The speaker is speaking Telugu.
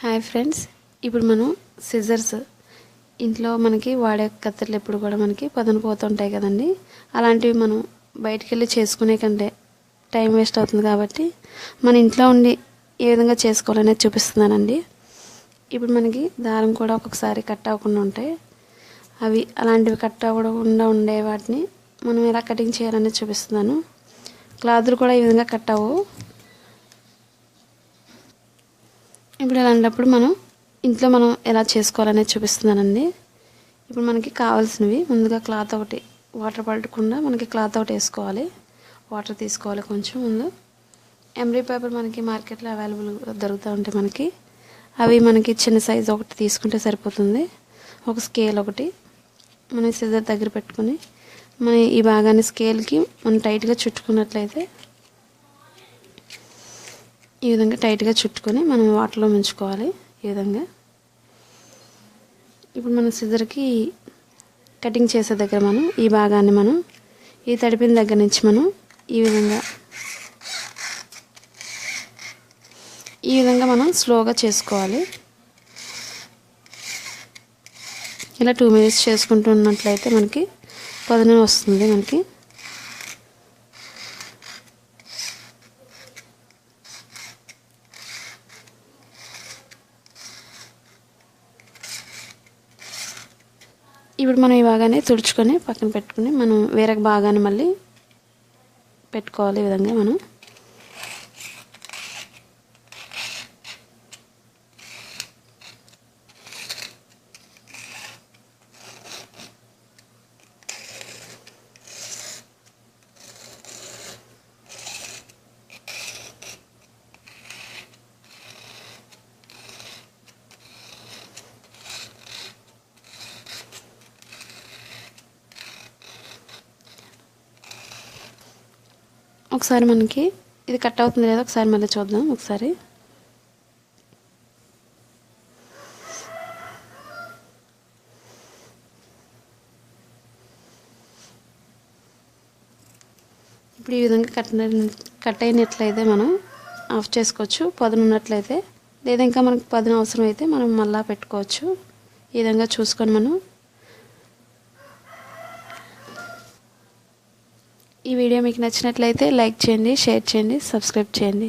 హాయ్ ఫ్రెండ్స్, ఇప్పుడు మనం సిజర్స్ ఇంట్లో మనకి వాడే కత్తెరలు ఎప్పుడు కూడా మనకి పదును పోతుంటాయి కదండి. అలాంటివి మనం బయటికి వెళ్ళి చేసుకునే కంటే టైం వేస్ట్ అవుతుంది కాబట్టి మన ఇంట్లో ఉండి ఏ విధంగా చేసుకోవాలనేది చూపిస్తున్నానండి. ఇప్పుడు మనకి దారం కూడా ఒక్కొక్కసారి కట్ అవ్వకుండా ఉంటాయి. అవి అలాంటివి కట్ అవ్వకుండా ఉండే వాటిని మనం ఎలా కటింగ్ చేయాలనేది చూపిస్తున్నాను. క్లాత్లు కూడా ఈ విధంగా కట్ అవ్వవు. ఇప్పుడు అలాంటప్పుడు మనం ఇంట్లో మనం ఎలా చేసుకోవాలనేది చూపిస్తున్నానండి. ఇప్పుడు మనకి కావాల్సినవి ముందుగా క్లాత్ ఒకటి, వాటర్ పడకుండా మనకి క్లాత్ ఒకటి వేసుకోవాలి. వాటర్ తీసుకోవాలి కొంచెం. ముందు ఎంబ్రీ పేపర్ మనకి మార్కెట్లో అవైలబుల్ దొరుకుతూ ఉంటాయి మనకి. అవి మనకి చిన్న సైజు ఒకటి తీసుకుంటే సరిపోతుంది. ఒక స్కేల్ ఒకటి మనం సిజర్ దగ్గర పెట్టుకుని మన ఈ భాగాన్ని స్కేల్కి మనం టైట్గా చుట్టుకున్నట్లయితే ఈ విధంగా టైట్గా చుట్టుకొని మనం వాటర్లో ముంచుకోవాలి. ఈ విధంగా ఇప్పుడు మనం సిజర్కి కటింగ్ చేసే దగ్గర మనం ఈ భాగాన్ని మనం ఈ తడిపిన దగ్గర నుంచి మనం ఈ విధంగా మనం స్లోగా చేసుకోవాలి. ఇలా 2 minutes చేసుకుంటూ ఉన్నట్లయితే మనకి పదును వస్తుంది. మనకి ఇప్పుడు మనం ఈ భాగాన్ని తుడుచుకొని పక్కన పెట్టుకుని మనం వేరొక భాగాన్ని మళ్ళీ పెట్టుకోవాలి. ఈ విధంగా మనం ఒకసారి మనకి ఇది కట్ అవుతుంది లేదా ఒకసారి మళ్ళీ చూద్దాం. ఒకసారి ఇప్పుడు ఈ విధంగా కట్ అయినట్లయితే మనం ఆఫ్ చేసుకోవచ్చు. పదును ఉన్నట్లయితే, లేదా ఇంకా మనకు పదును అవసరం అయితే మనం మళ్ళా పెట్టుకోవచ్చు. ఈ విధంగా చూసుకొని మనం ఈ వీడియో మీకు నచ్చినట్లయితే లైక్ చేయండి, షేర్ చేయండి, సబ్స్క్రైబ్ చేయండి.